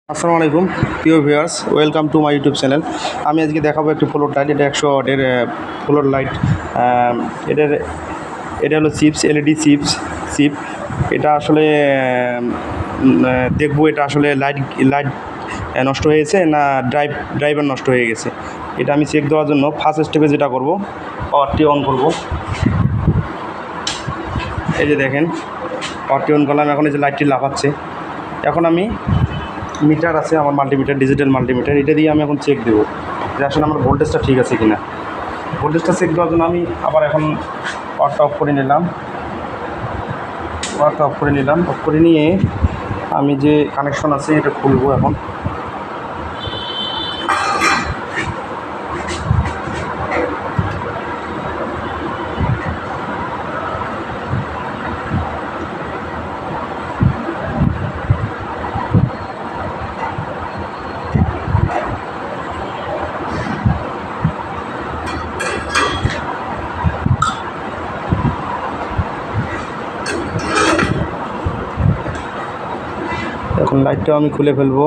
আসসালামু আলাইকুম প্রিয় viewers, welcome to my YouTube channel. আমি আজকে দেখাবো একটি ফ্লোর লাইট। এটা 100 ওয়াটের ফ্লোর লাইট। এটার এটা হলো চিপস, এলইডি চিপ। এটা আসলে দেখবো এটা আসলে লাইট লাইট নষ্ট হয়েছে না ড্রাইভার নষ্ট হয়ে গেছে। এটা আমি চেক দেওয়ার জন্য ফার্স্ট স্টেপে যেটা করব, পাওয়ারটি অন করব। এই যে দেখেন, পাওয়ারটি অন করলাম। এখন এই যে লাইটটি লাফাচ্ছে। এখন আমি মিটার আছে আমার, মাল্টিমিটার, ডিজিটাল মাল্টিমিটার, এটা দিয়ে আমি এখন চেক দেবো যে আসলে আমার ভোল্টেজটা ঠিক আছে কিনা। ভোল্টেজটা চেক দেওয়ার জন্য আমি আবার এখন পাওয়ারটা অফ করে নিলাম। অফ করে নিয়ে আমি যে কানেকশন আছে এটা খুলবো এখন। এখন লাইটটাও আমি খুলে ফেলবো।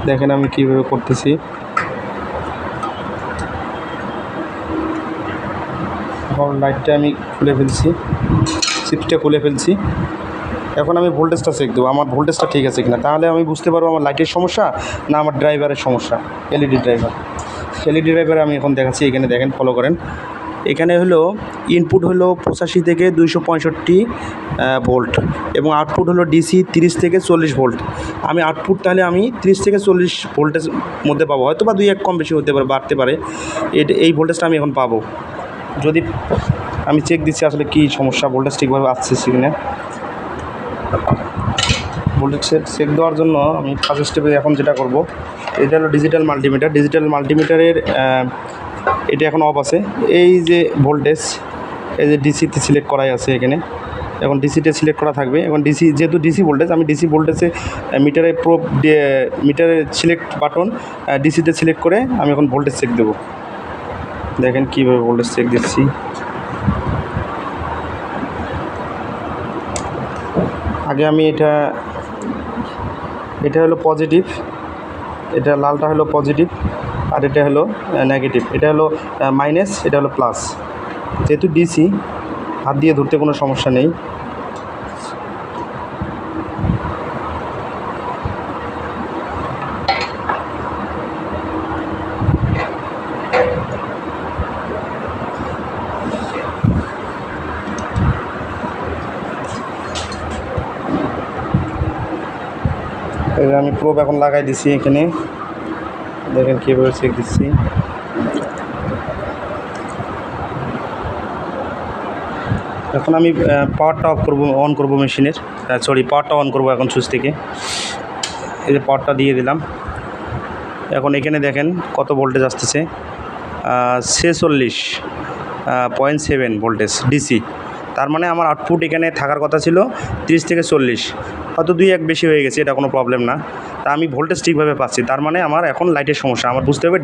দেখেন আমি কীভাবে করতেছি। এখন লাইটটা আমি খুলে ফেলছি, চিপসটা খুলে ফেলছি। এখন আমি ভোল্টেজটা চেক দেবো, আমার ভোল্টেজটা ঠিক আছে কিনা। তাহলে আমি বুঝতে পারবো আমার লাইটের সমস্যা না আমার ড্রাইভারের সমস্যা। এলইডি ড্রাইভার আমি এখন দেখাচ্ছি। এখানে দেখেন, ফলো করেন। এখানে হলো ইনপুট হলো 85 থেকে 265 ভোল্ট এবং আউটপুট হলো ডিসি 30 থেকে 40 ভোল্ট। আমি আউটপুট তাহলে আমি 30 থেকে 40 ভোল্টেজ মধ্যে পাবো, হয়তো বা 2-1 কম বেশি হতে পারে, বাড়তে পারে। এই ভোল্টেজটা আমি এখন পাবো। যদি আমি চেক দিচ্ছি আসলে কী সমস্যা, ভোল্টেজ ঠিকভাবে আসছে কিনা। ভোল্টেজ চেক দেওয়ার জন্য আমি ফার্স্ট স্টেপে এখন যেটা করব, এটা হলো ডিজিটাল মাল্টিমিটারের এটা এখন অফ আছে। এই যে ভোল্টেজ, এই যে ডিসিতে সিলেক্ট করাই আছে এখানে। এখন ডিসিতে সিলেক্ট করা থাকবে। এখন ডিসি যেহেতু ডিসি ভোল্টেজ, আমি ডিসি ভোল্টেজে মিটারে মিটারে সিলেক্ট বাটন ডিসিতে সিলেক্ট করে আমি এখন ভোল্টেজ চেক দেবো। দেখেন কীভাবে ভোল্টেজ চেক দিচ্ছি। আগে আমি এটা হলো পজিটিভ, এটা লালটা হলো পজিটিভ আর এটা হলো নেগেটিভ। এটা হলো মাইনাস, এটা হলো প্লাস। যেহেতু ডিসি, হাত দিয়ে ধরতে কোনো সমস্যা নেই। আমি প্রোব এখন লাগাই দিছি এখানে। দেখেন কীভাবে চেক দিচ্ছি। এখন আমি পাওয়ারটা অন করব মেশিনের, পাওয়ারটা অন করব এখন সুইচ থেকে। এই যে পাওয়ারটা দিয়ে দিলাম। এখন এখানে দেখেন কত ভোল্টেজ আসতেছে, 46.7 ভোল্টেজ ডিসি। তার মানে আমার আউটপুট এখানে থাকার কথা ছিল 30 থেকে 40, হয়তো 2-1 বেশি হয়ে গেছে, এটা কোনো প্রবলেম না। তা আমি ভোল্টেজ ঠিকভাবে পাচ্ছি। তার মানে আমার এখন লাইটের সমস্যা। আমার বুঝতে হবে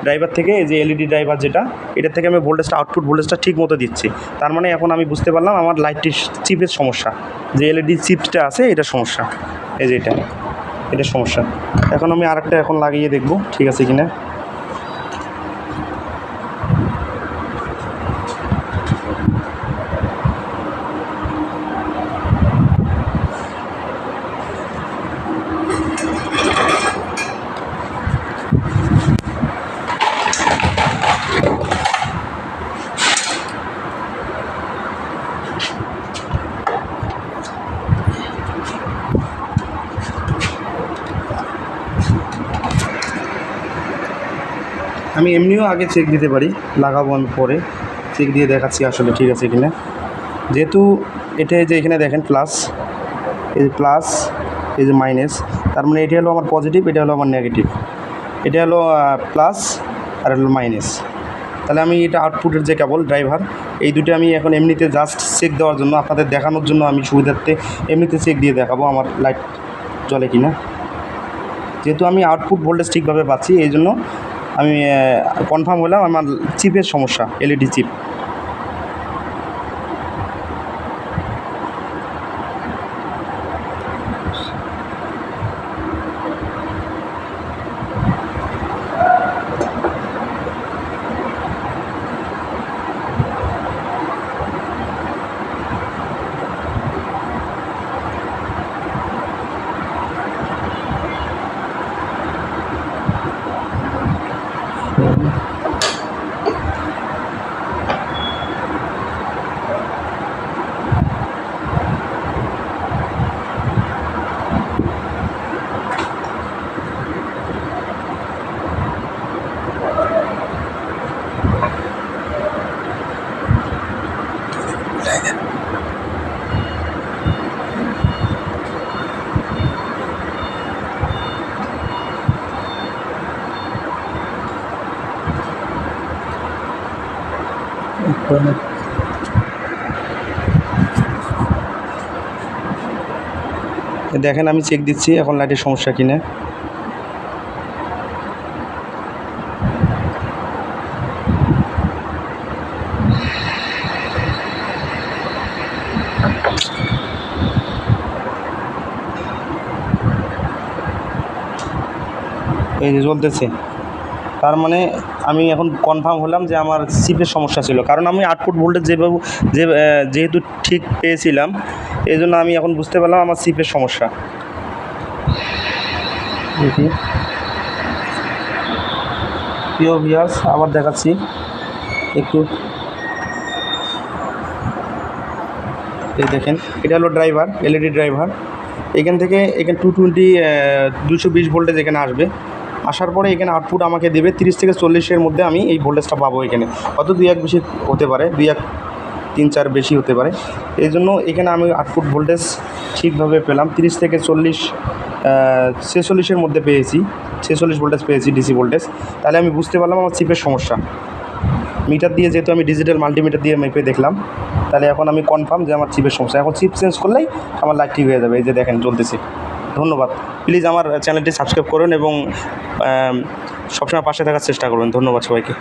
ড্রাইভার থেকে এই যে এলইডি ড্রাইভার যেটা, এটার থেকে আমি আউটপুট ভোল্টেজটা ঠিক মতো দিচ্ছি। তার মানে এখন আমি বুঝতে পারলাম আমার লাইটটির চিপের সমস্যা, যে এলইডি চিপটা আছে এটা সমস্যা। এই যে এটা সমস্যা। এখন আমি আরেকটা এখন লাগিয়ে দেখব ঠিক আছে কিনা। আমি এমনিও আগে চেক দিতে পারি, লাগাবো আমি পরে চেক দিয়ে দেখাচ্ছি আসলে ঠিক আছে কিনা। যেহেতু এটা যে এখানে দেখেন প্লাস, এই যে প্লাস, এই যে মাইনাস, তার মানে এটা হলো আমার পজিটিভ, এটা হলো আমার নেগেটিভ। এটা হলো প্লাস আর হলো মাইনাস। তাহলে আমি এটা আউটপুটের যে কেবল ড্রাইভার, এই দুটো আমি এখন এমনিতে জাস্ট চেক দেওয়ার জন্য, আপনাদের দেখানোর জন্য আমি সুবিধার্থে এমনিতে চেক দিয়ে দেখাবো আমার লাইট জ্বলে কিনা। যেহেতু আমি আউটপুট ভোল্টেজ ঠিকভাবে পাচ্ছি, এই জন্য আমি কনফার্ম হলাম আমার চিপের সমস্যা, এলইডি চিপ। দেখেন আমি চেক দিচ্ছি এখন লাইটের সমস্যা কিনা। এই যে জ্বলতেছে, তার মানে আমি এখন কনফার্ম হলাম যে আমার চিপের সমস্যা ছিল, কারণ আমি আউটপুট ভোল্টেজ যেহেতু ঠিক পেয়েছিলাম, এই জন্য আমি এখন বুঝতে পারলাম আমার চিপের সমস্যা। দেখি প্রিয় ভিউয়ার্স, আবার দেখাচ্ছি একটু। এই দেখেন, এটা হলো ড্রাইভার, এলইডি ড্রাইভার। এখান থেকে 220 ভোল্টেজ এখানে আসবে। আসার পরে এখানে আউটপুট আমাকে দেবে 30 থেকে 40-এর মধ্যে আমি এই ভোল্টেজটা পাবো। এখানে হয়তো 2-1 বেশি হতে পারে, 2-1 3-4 বেশি হতে পারে। এই জন্য এখানে আমি আউটপুট ভোল্টেজ ঠিকভাবে পেলাম, 30 থেকে 40, 46-এর মধ্যে পেয়েছি, 46 ভোল্টেজ পেয়েছি ডিসি ভোল্টেজ। তাহলে আমি বুঝতে পারলাম আমার চিপের সমস্যা। মিটার দিয়ে, যেহেতু আমি ডিজিটাল মাল্টিমিটার দিয়ে মেপে দেখলাম, তাহলে এখন আমি কনফার্ম যে আমার চিপের সমস্যা। এখন চিপ চেঞ্জ করলেই আমার লাইট ঠিক হয়ে যাবে। এই যে দেখেন জ্বলতেছে। ধন্যবাদ। প্লিজ আমার চ্যানেলটি সাবস্ক্রাইব করুন এবং সবসময় পাশে থাকার চেষ্টা করবেন। ধন্যবাদ সবাইকে।